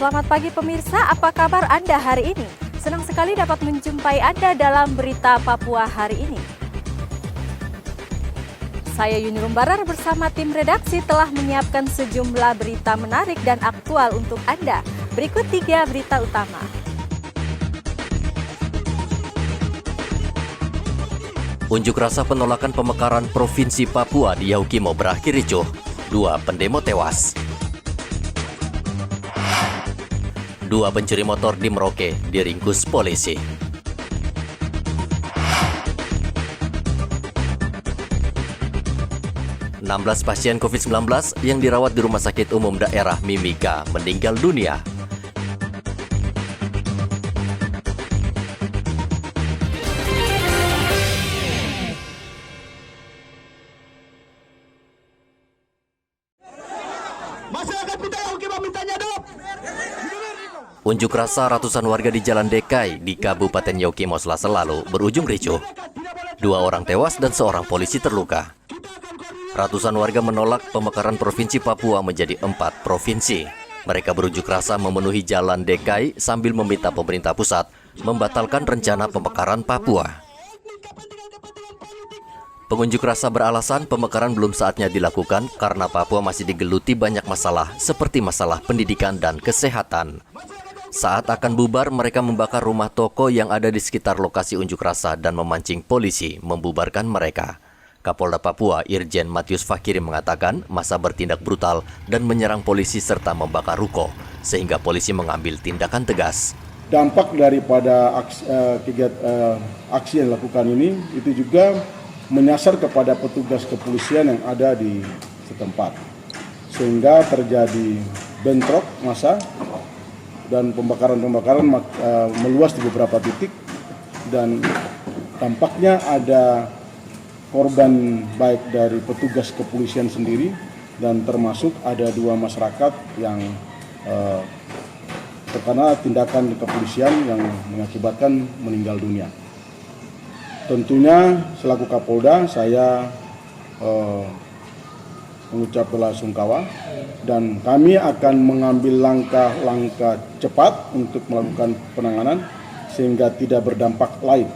Selamat pagi pemirsa, apa kabar Anda hari ini? Senang sekali dapat menjumpai Anda dalam berita Papua hari ini. Saya Yuni Rumbarar bersama tim redaksi telah menyiapkan sejumlah berita menarik dan aktual untuk Anda. Berikut 3 berita utama. Unjuk rasa penolakan pemekaran Provinsi Papua di Yahukimo berakhir ricuh. 2 pendemo tewas. 2 pencuri motor di Merauke diringkus polisi. (16) pasien COVID-19 yang dirawat di Rumah Sakit Umum Daerah Mimika meninggal dunia. Unjuk rasa ratusan warga di Jalan Dekai di Kabupaten Yahukimo Selasa lalu berujung ricuh. 2 orang tewas dan 1 polisi terluka. Ratusan warga menolak pemekaran Provinsi Papua menjadi 4 provinsi. Mereka berunjuk rasa memenuhi Jalan Dekai sambil meminta pemerintah pusat membatalkan rencana pemekaran Papua. Pengunjuk rasa beralasan pemekaran belum saatnya dilakukan karena Papua masih digeluti banyak masalah seperti masalah pendidikan dan kesehatan. Saat akan bubar, mereka membakar rumah toko yang ada di sekitar lokasi unjuk rasa dan memancing polisi membubarkan mereka. Kapolda Papua Irjen Matius Fakiri mengatakan massa bertindak brutal dan menyerang polisi serta membakar ruko, sehingga polisi mengambil tindakan tegas. Dampak daripada aksi yang dilakukan ini itu juga menyasar kepada petugas kepolisian yang ada di setempat, sehingga terjadi bentrok massa dan pembakaran meluas di beberapa titik, dan dampaknya ada korban baik dari petugas kepolisian sendiri dan termasuk ada 2 masyarakat yang terkena tindakan kepolisian yang mengakibatkan meninggal dunia. Tentunya selaku Kapolda saya mengucap bela sungkawa dan kami akan mengambil langkah-langkah cepat untuk melakukan penanganan sehingga tidak berdampak lain.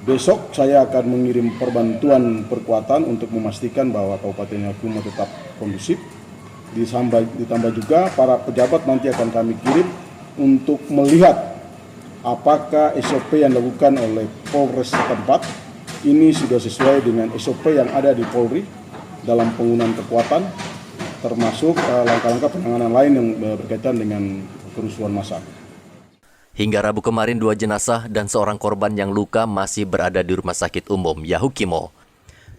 Besok saya akan mengirim perbantuan perkuatan untuk memastikan bahwa Kabupaten Yahukimo tetap kondusif. Ditambah juga para pejabat nanti akan kami kirim untuk melihat apakah SOP yang dilakukan oleh Polres setempat ini sudah sesuai dengan SOP yang ada di Polri dalam penggunaan kekuatan, termasuk langkah-langkah penanganan lain yang berkaitan dengan kerusuhan massa. Hingga Rabu kemarin 2 jenazah dan 1 korban yang luka masih berada di Rumah Sakit Umum Yahukimo.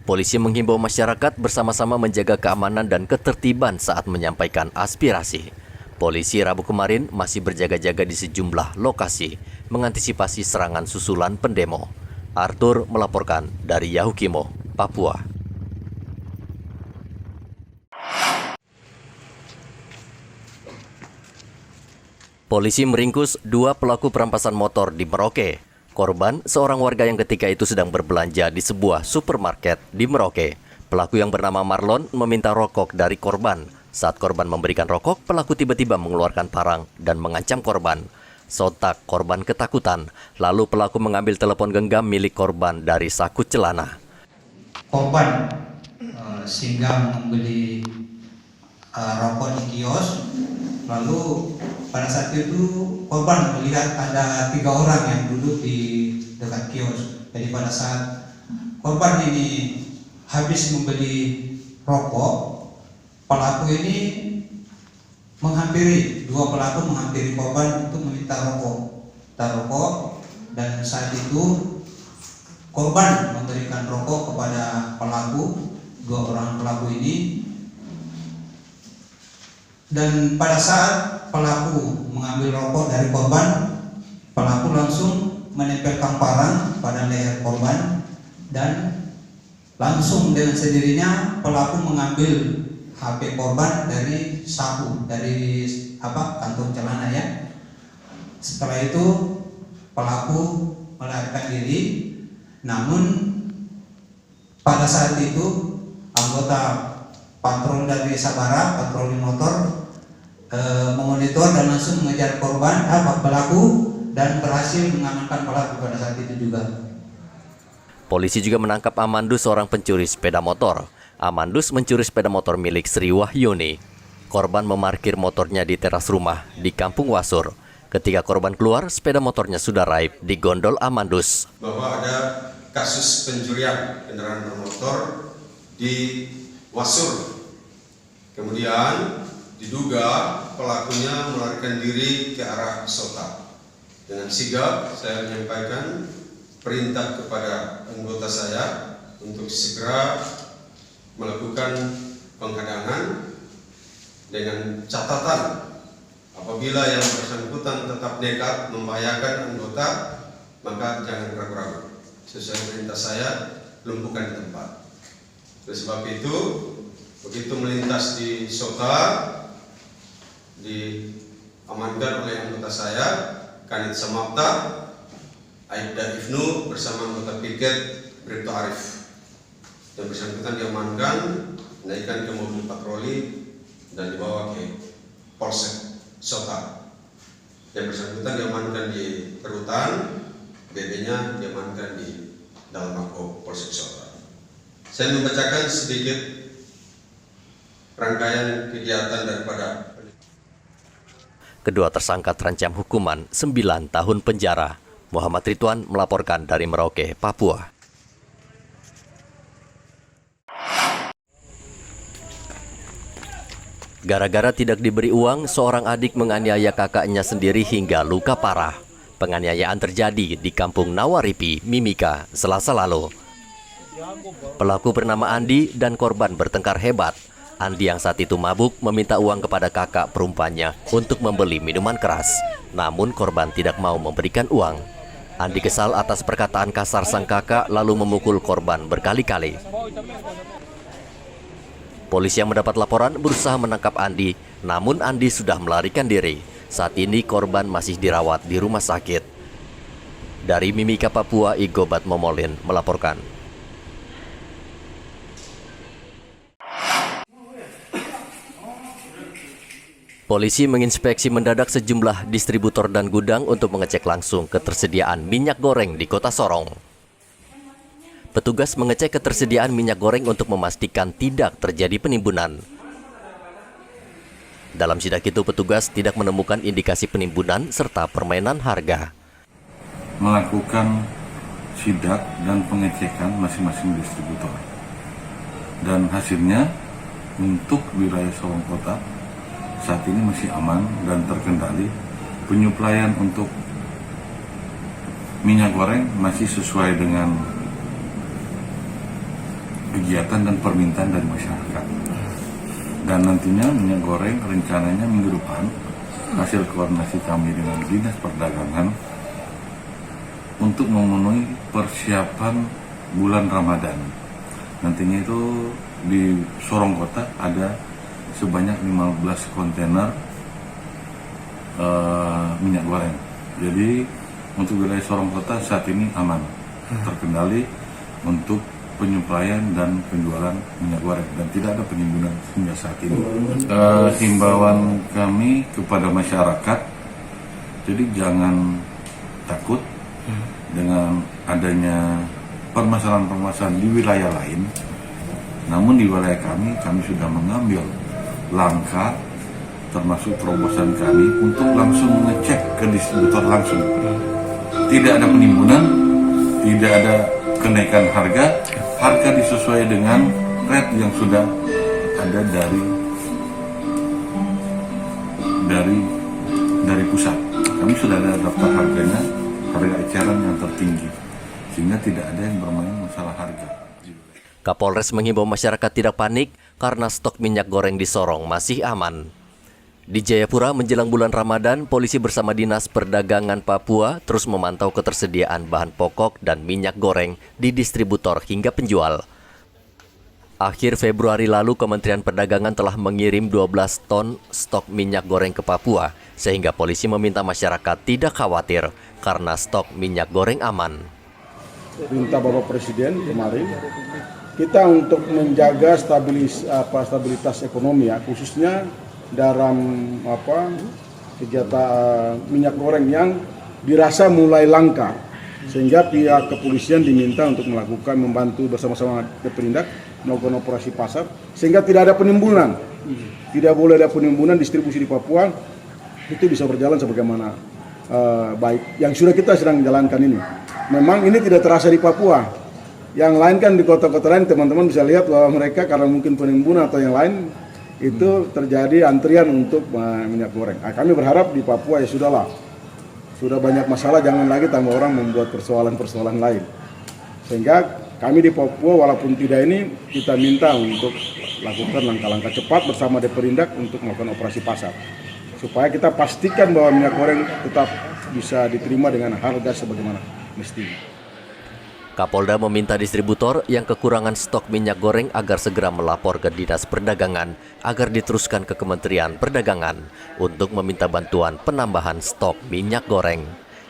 Polisi menghimbau masyarakat bersama-sama menjaga keamanan dan ketertiban saat menyampaikan aspirasi. Polisi Rabu kemarin masih berjaga-jaga di sejumlah lokasi mengantisipasi serangan susulan pendemo. Arthur melaporkan dari Yahukimo, Papua. Polisi meringkus 2 pelaku perampasan motor di Merauke. Korban, seorang warga yang ketika itu sedang berbelanja di sebuah supermarket di Merauke. Pelaku yang bernama Marlon meminta rokok dari korban. Saat korban memberikan rokok, pelaku tiba-tiba mengeluarkan parang dan mengancam korban. Sontak korban ketakutan, lalu pelaku mengambil telepon genggam milik korban dari saku celana. Korban sehingga membeli rokok di kios, lalu pada saat itu korban melihat ada 3 orang yang duduk di dekat kios. Jadi pada saat korban ini habis membeli rokok, pelaku ini menghampiri, 2 pelaku menghampiri korban untuk meminta rokok, dan saat itu korban memberikan rokok kepada pelaku, 2 orang pelaku ini. Dan pada saat pelaku mengambil rokok dari korban, pelaku langsung menempelkan parang pada leher korban, dan langsung dengan sendirinya pelaku mengambil HP korban dari saku, dari kantong celana ya. Setelah itu pelaku melarikan diri, namun pada saat itu anggota patroli dari Sabara, patroli motor, memonitor dan langsung mengejar korban, pelaku, dan berhasil mengamankan pelaku pada saat itu juga. Polisi juga menangkap Amandus, seorang pencuri sepeda motor. Amandus mencuri sepeda motor milik Sri Wahyuni. Korban memarkir motornya di teras rumah di Kampung Wasur. Ketika korban keluar, sepeda motornya sudah raib di gondol Amandus. Bahwa ada kasus pencurian kendaraan bermotor di Wasur. Kemudian diduga pelakunya melarikan diri ke arah Sota. Dengan sigap saya menyampaikan perintah kepada anggota saya untuk segera melakukan penghadangan dengan catatan apabila yang bersangkutan tetap nekat membahayakan anggota, maka jangan ragu-ragu. Sesuai perintah saya, lumpuhkan di tempat. Oleh sebab itu, begitu melintas di Sota, diamankan oleh anggota saya, Kanit Samapta, Aibda Ibnu bersama anggota piket Bribtu Arif. Yang bersangkutan diamankan, naikkan ke mobil patroli dan dibawa ke Polsek Sota. Yang bersangkutan diamankan di Kerutan, BB-nya diamankan di dalam mako Polsek Sota. Saya membacakan sedikit rangkaian kegiatan daripada. Kedua tersangka terancam hukuman 9 tahun penjara. Muhammad Ridwan melaporkan dari Merauke, Papua. Gara-gara tidak diberi uang, seorang adik menganiaya kakaknya sendiri hingga luka parah. Penganiayaan terjadi di Kampung Nawaripi, Mimika, Selasa lalu. Pelaku bernama Andi dan korban bertengkar hebat. Andi yang saat itu mabuk meminta uang kepada kakak perempuannya untuk membeli minuman keras. Namun korban tidak mau memberikan uang. Andi kesal atas perkataan kasar sang kakak lalu memukul korban berkali-kali. Polisi yang mendapat laporan berusaha menangkap Andi, namun Andi sudah melarikan diri. Saat ini korban masih dirawat di rumah sakit. Dari Mimika, Papua, Igobat Momolin melaporkan. Polisi menginspeksi mendadak sejumlah distributor dan gudang untuk mengecek langsung ketersediaan minyak goreng di Kota Sorong. Petugas mengecek ketersediaan minyak goreng untuk memastikan tidak terjadi penimbunan. Dalam sidak itu, petugas tidak menemukan indikasi penimbunan serta permainan harga. Melakukan sidak dan pengecekan masing-masing distributor. Dan hasilnya untuk wilayah Sorong Kota saat ini masih aman dan terkendali. Penyuplaian untuk minyak goreng masih sesuai dengan kegiatan dan permintaan dari masyarakat. Dan nantinya minyak goreng rencananya minggu depan hasil koordinasi kami dengan Dinas Perdagangan untuk memenuhi persiapan bulan Ramadan. Nantinya itu di Sorong Kota ada sebanyak 15 kontainer minyak goreng. Jadi untuk wilayah Sorong Kota saat ini aman, terkendali untuk penyuplaian dan penjualan minyak goreng dan tidak ada penimbunan hingga saat ini. Himbauan kami kepada masyarakat, jadi jangan takut dengan adanya permasalahan-permasalahan di wilayah lain. Namun di wilayah kami sudah mengambil langkah termasuk terobosan kami untuk langsung mengecek ke distributor langsung. Tidak ada penimbunan, tidak ada kenaikan harga disesuaikan dengan rate yang sudah ada dari pusat. Kami sudah ada daftar harganya, harga eceran yang tertinggi, sehingga tidak ada yang bermain masalah harga. Kapolres menghimbau masyarakat tidak panik karena stok minyak goreng di Sorong masih aman. Di Jayapura menjelang bulan Ramadan, polisi bersama Dinas Perdagangan Papua terus memantau ketersediaan bahan pokok dan minyak goreng di distributor hingga penjual. Akhir Februari lalu, Kementerian Perdagangan telah mengirim 12 ton stok minyak goreng ke Papua, sehingga polisi meminta masyarakat tidak khawatir karena stok minyak goreng aman. Perintah Bapak Presiden kemarin, kita untuk menjaga stabilitas ekonomi ya, khususnya dalam senjata minyak goreng yang dirasa mulai langka, sehingga pihak kepolisian diminta untuk membantu bersama-sama Deperindak melakukan operasi pasar sehingga tidak ada penimbunan, tidak boleh ada penimbunan distribusi di Papua, itu bisa berjalan sebagaimana baik yang sudah kita sedang jalankan ini. Memang ini tidak terasa di Papua. Yang lain kan di kota-kota lain teman-teman bisa lihat bahwa mereka karena mungkin penimbunan atau yang lain itu terjadi antrian untuk minyak goreng. Kami berharap di Papua ya sudahlah, sudah banyak masalah, jangan lagi tambah orang membuat persoalan-persoalan lain. Sehingga kami di Papua walaupun tidak ini kita minta untuk lakukan langkah-langkah cepat bersama Deperindak untuk melakukan operasi pasar. Supaya kita pastikan bahwa minyak goreng tetap bisa diterima dengan harga sebagaimana mestinya. Kapolda meminta distributor yang kekurangan stok minyak goreng agar segera melapor ke Dinas Perdagangan agar diteruskan ke Kementerian Perdagangan untuk meminta bantuan penambahan stok minyak goreng.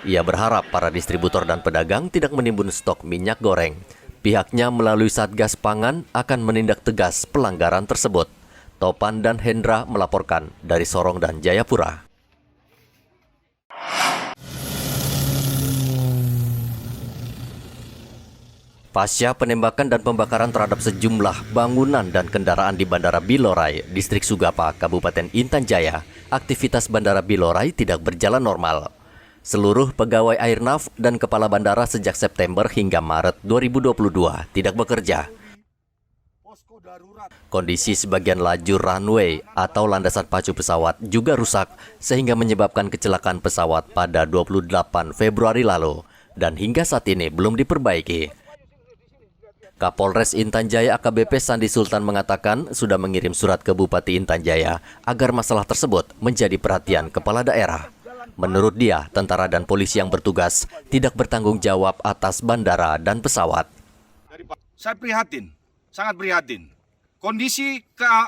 Ia berharap para distributor dan pedagang tidak menimbun stok minyak goreng. Pihaknya melalui Satgas Pangan akan menindak tegas pelanggaran tersebut. Topan dan Hendra melaporkan dari Sorong dan Jayapura. Pasca penembakan dan pembakaran terhadap sejumlah bangunan dan kendaraan di Bandara Bilorai, Distrik Sugapa, Kabupaten Intan Jaya, aktivitas Bandara Bilorai tidak berjalan normal. Seluruh pegawai Airnav dan kepala bandara sejak September hingga Maret 2022 tidak bekerja. Kondisi sebagian lajur runway atau landasan pacu pesawat juga rusak sehingga menyebabkan kecelakaan pesawat pada 28 Februari lalu dan hingga saat ini belum diperbaiki. Kapolres Intan Jaya AKBP Sandi Sultan mengatakan sudah mengirim surat ke Bupati Intan Jaya agar masalah tersebut menjadi perhatian kepala daerah. Menurut dia, tentara dan polisi yang bertugas tidak bertanggung jawab atas bandara dan pesawat. Saya prihatin, sangat prihatin. Kondisi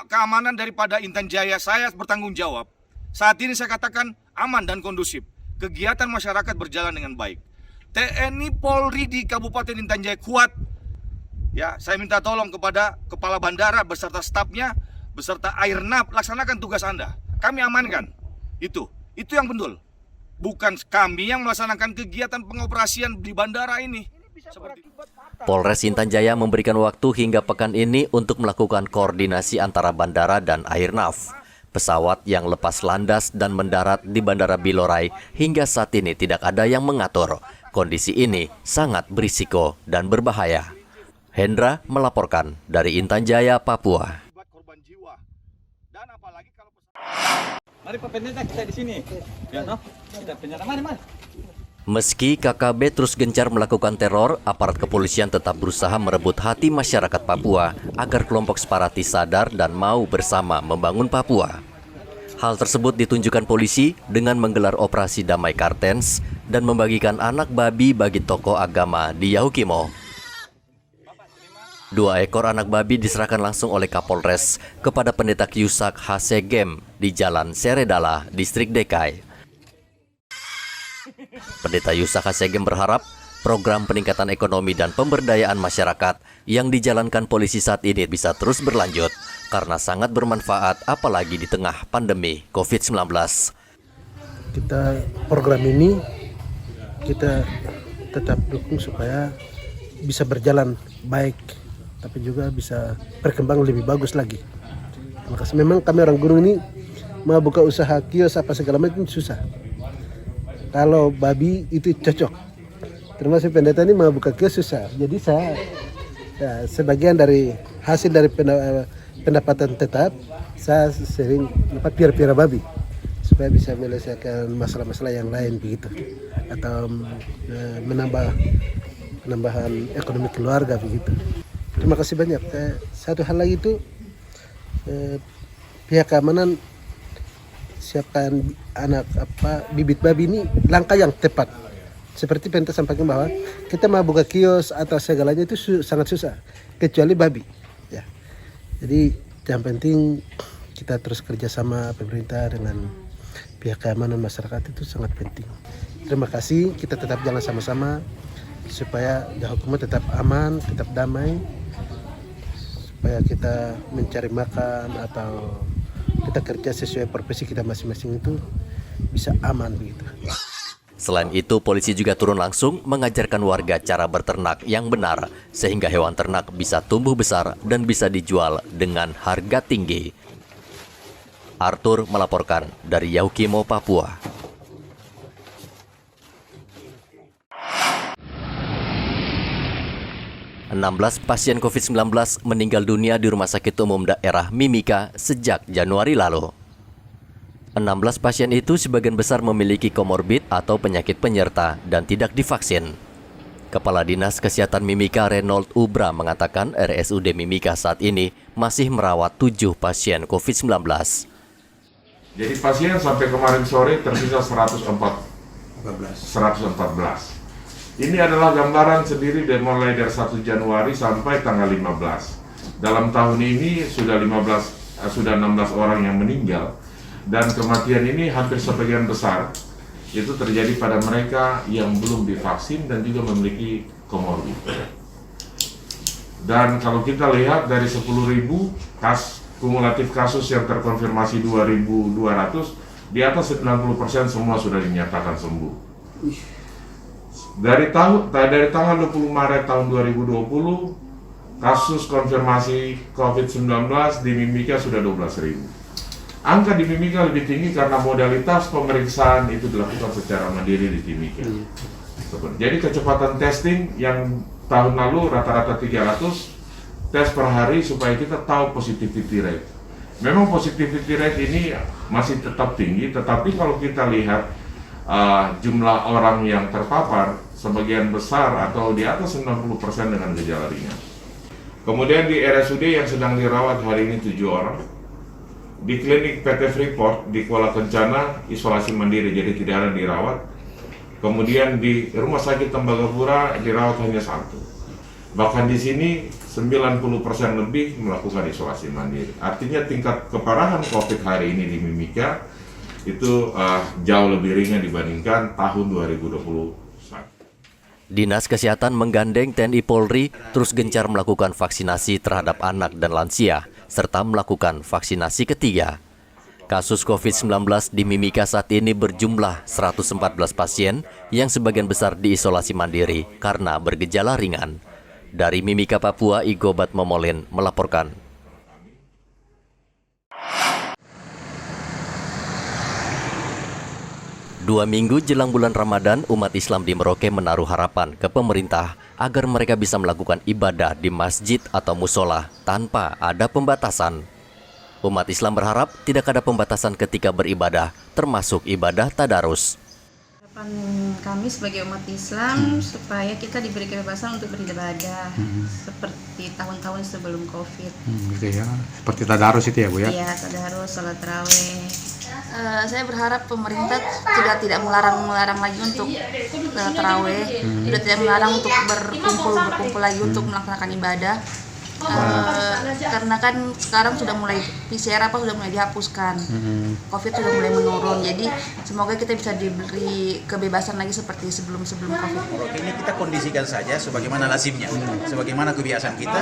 keamanan daripada Intan Jaya saya bertanggung jawab. Saat ini saya katakan aman dan kondusif. Kegiatan masyarakat berjalan dengan baik. TNI Polri di Kabupaten Intan Jaya kuat. Ya, saya minta tolong kepada kepala bandara beserta stafnya, beserta Airnav, laksanakan tugas Anda. Kami amankan. Itu yang betul. Bukan kami yang melaksanakan kegiatan pengoperasian di bandara ini. Polres Intan Jaya memberikan waktu hingga pekan ini untuk melakukan koordinasi antara bandara dan Airnav. Pesawat yang lepas landas dan mendarat di Bandara Bilorai hingga saat ini tidak ada yang mengatur. Kondisi ini sangat berisiko dan berbahaya. Hendra melaporkan dari Intan Jaya, Papua. Mari Pak Pendeta, kita di sini. Ya, no? Kita penjara mari. Meski KKB terus gencar melakukan teror, aparat kepolisian tetap berusaha merebut hati masyarakat Papua agar kelompok separatis sadar dan mau bersama membangun Papua. Hal tersebut ditunjukkan polisi dengan menggelar operasi Damai Kartens dan membagikan anak babi bagi tokoh agama di Yahukimo. 2 ekor anak babi diserahkan langsung oleh Kapolres kepada Pendeta Kyusak Hasegem di Jalan Seredala, Distrik Dekai. Pendeta Yusak Hasegem berharap program peningkatan ekonomi dan pemberdayaan masyarakat yang dijalankan polisi saat ini bisa terus berlanjut karena sangat bermanfaat apalagi di tengah pandemi COVID-19. Program ini kita tetap dukung supaya bisa berjalan baik, tapi juga bisa berkembang lebih bagus lagi. Makanya memang kami orang gunung ini mau buka usaha kios apa segala macam susah. Kalau babi itu cocok. Termasuk pendeta ini mau buka kios susah. Jadi saya sebagian dari hasil dari pendapatan tetap saya sering piara babi supaya bisa menyelesaikan masalah-masalah yang lain begitu, atau penambahan ekonomi keluarga begitu. Terima kasih banyak. Satu hal lagi itu pihak keamanan siapkan bibit babi ini langkah yang tepat. Seperti Pendeta sampaikan bahwa kita mau buka kios atau segalanya itu sangat susah kecuali babi. Ya. Jadi yang penting kita terus kerjasama pemerintah dengan pihak keamanan masyarakat itu sangat penting. Terima kasih, kita tetap jalan sama-sama supaya Yahukimo tetap aman, tetap damai, supaya kita mencari makan atau kita kerja sesuai profesi kita masing-masing itu bisa aman begitu. Selain itu, polisi juga turun langsung mengajarkan warga cara berternak yang benar, sehingga hewan ternak bisa tumbuh besar dan bisa dijual dengan harga tinggi. Arthur melaporkan dari Yaukimo, Papua. 16 pasien COVID-19 meninggal dunia di Rumah Sakit Umum Daerah Mimika sejak Januari lalu. 16 pasien itu sebagian besar memiliki komorbid atau penyakit penyerta dan tidak divaksin. Kepala Dinas Kesehatan Mimika Reynold Ubra mengatakan RSUD Mimika saat ini masih merawat 7 pasien COVID-19. Jadi pasien sampai kemarin sore tersisa 114. Ini adalah gambaran sendiri mulai dari 1 Januari sampai tanggal 15. Dalam tahun ini sudah 16 orang yang meninggal. Dan kematian ini hampir sebagian besar itu terjadi pada mereka yang belum divaksin dan juga memiliki komorbid. Dan kalau kita lihat dari 10.000 kumulatif kasus yang terkonfirmasi 2.200, di atas 90% semua sudah dinyatakan sembuh. Dari tanggal 20 Maret tahun 2020, kasus konfirmasi COVID-19 di Mimika sudah 12.000. Angka di Mimika lebih tinggi karena modalitas pemeriksaan itu dilakukan secara mandiri di Mimika. Jadi kecepatan testing yang tahun lalu rata-rata 300 tes per hari supaya kita tahu positivity rate. Memang positivity rate ini masih tetap tinggi, tetapi kalau kita lihat jumlah orang yang terpapar, sebagian besar atau di atas 90% dengan gejala ringan. Kemudian di RSUD yang sedang dirawat hari ini 7 orang. Di klinik PT Freeport di Kuala Kencana isolasi mandiri, jadi tidak ada dirawat. Kemudian di Rumah Sakit Tembagapura dirawat hanya 1. Bahkan di sini 90% lebih melakukan isolasi mandiri. Artinya tingkat keparahan COVID hari ini di Mimika itu jauh lebih ringan dibandingkan tahun 2021. Dinas Kesehatan menggandeng TNI Polri terus gencar melakukan vaksinasi terhadap anak dan lansia, serta melakukan vaksinasi ketiga. Kasus COVID-19 di Mimika saat ini berjumlah 114 pasien yang sebagian besar diisolasi mandiri karena bergejala ringan. Dari Mimika, Papua, Igobat Momolin melaporkan. Dua minggu jelang bulan Ramadan, umat Islam di Merauke menaruh harapan ke pemerintah agar mereka bisa melakukan ibadah di masjid atau musola tanpa ada pembatasan. Umat Islam berharap tidak ada pembatasan ketika beribadah, termasuk ibadah tadarus. Harapan kami sebagai umat Islam supaya kita diberi kebebasan untuk beribadah seperti tahun-tahun sebelum COVID. Gitu ya, seperti tadarus itu ya Bu ya? Iya, tadarus, sholat tarawih. Saya berharap pemerintah tidak melarang lagi untuk tarawih, sudah tidak melarang untuk berkumpul lagi untuk melaksanakan ibadah. Karena kan sekarang sudah mulai PCR sudah mulai dihapuskan, COVID sudah mulai menurun, jadi semoga kita bisa diberi kebebasan lagi seperti sebelum COVID. Ini kita kondisikan saja sebagaimana lazimnya, sebagaimana kebiasaan kita,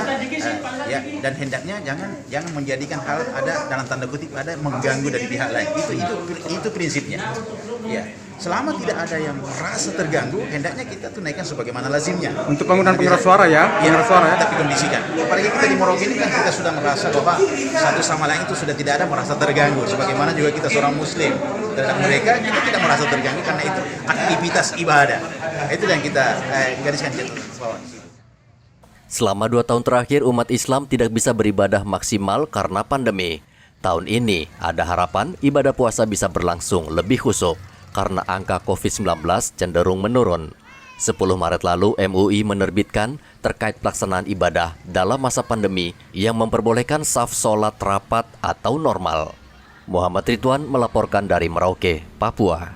ya, dan hendaknya jangan menjadikan hal ada dalam tanda kutip ada mengganggu dari pihak lain. Itu prinsipnya. Ya. Selama tidak ada yang merasa terganggu, hendaknya kita tunaikan sebagaimana lazimnya. Untuk penggunaan pengeras suara ya? Pengeras suara ya? Tapi kondisikan. Apalagi kita di Merauke ini kan kita sudah merasa bahwa satu sama lain itu sudah tidak ada merasa terganggu. Sebagaimana juga kita seorang Muslim. Terhadap mereka kita tidak merasa terganggu karena itu aktivitas ibadah. Itu yang kita gariskan di bawah. Selama 2 tahun terakhir, umat Islam tidak bisa beribadah maksimal karena pandemi. Tahun ini ada harapan ibadah puasa bisa berlangsung lebih khusyuk karena angka COVID-19 cenderung menurun. 10 Maret lalu MUI menerbitkan terkait pelaksanaan ibadah dalam masa pandemi yang memperbolehkan saf sholat rapat atau normal. Muhammad Ridwan melaporkan dari Merauke, Papua.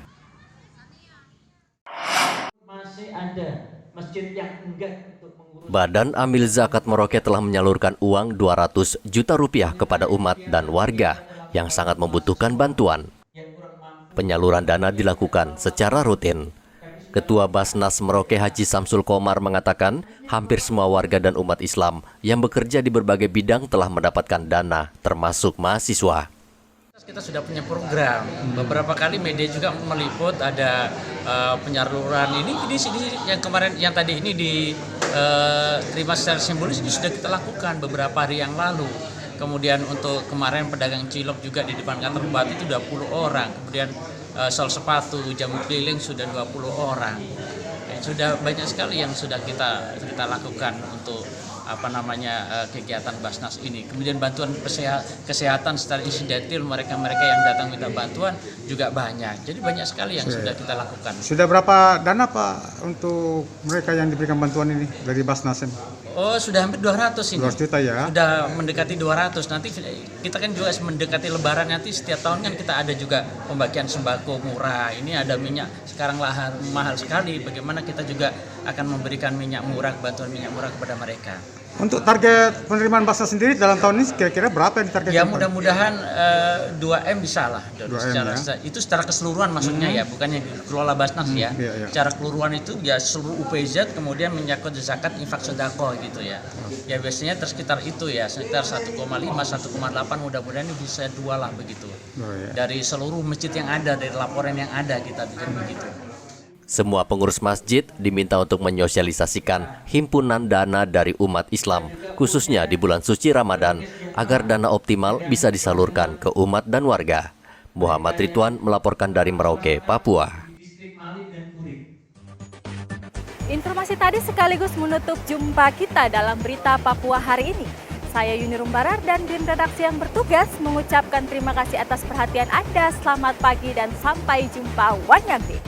Masih ada masjid yang enggak untuk mengurus. Badan Amil Zakat Merauke telah menyalurkan uang 200 juta rupiah kepada umat dan warga yang sangat membutuhkan bantuan. Penyaluran dana dilakukan secara rutin. Ketua Basnas Merauke Haji Samsul Komar mengatakan hampir semua warga dan umat Islam yang bekerja di berbagai bidang telah mendapatkan dana, termasuk mahasiswa. Kita sudah punya program. Beberapa kali media juga meliput ada penyaluran ini yang kemarin yang tadi ini diterima secara simbolis ini sudah kita lakukan beberapa hari yang lalu. Kemudian untuk kemarin pedagang cilok juga di depan kantor bupati itu 20 orang. Kemudian sol sepatu, jamu keliling sudah 20 orang. Sudah banyak sekali yang sudah kita lakukan untuk kegiatan Basnas ini. Kemudian bantuan kesehatan secara insidentil mereka yang datang minta bantuan juga banyak. Jadi banyak sekali yang sudah kita lakukan. Sudah berapa dana Pak untuk mereka yang diberikan bantuan ini dari Basnas? Oh, sudah hampir 200 ini. 200 juta ya. Sudah mendekati 200. Nanti kita kan juga mendekati Lebaran, nanti setiap tahun kan kita ada juga pembagian sembako murah. Ini ada minyak sekarang mahal sekali. Bagaimana kita juga akan memberikan minyak murah, bantuan minyak murah kepada mereka. Untuk target penerimaan Basnas sendiri dalam tahun ini kira-kira berapa yang ditargetkan? Ya mudah-mudahan 2M bisa lah. 2M ya. Itu secara keseluruhan maksudnya ya, bukan yang dikelola Basnas ya. Iya. Secara keseluruhan itu ya seluruh UPZ kemudian menyangkut zakat, infak, sedekah gitu ya. Ya biasanya sekitar itu ya, sekitar 1,5, 1,8 mudah-mudahan ini bisa 2 lah begitu. Dari seluruh masjid yang ada, dari laporan yang ada kita bikin begitu. Semua pengurus masjid diminta untuk menyosialisasikan himpunan dana dari umat Islam, khususnya di bulan suci Ramadan, agar dana optimal bisa disalurkan ke umat dan warga. Muhammad Ridwan melaporkan dari Merauke, Papua. Informasi tadi sekaligus menutup jumpa kita dalam berita Papua hari ini. Saya Yuni Rumbarar dan tim redaksi yang bertugas mengucapkan terima kasih atas perhatian Anda. Selamat pagi dan sampai jumpa. Wanyambe.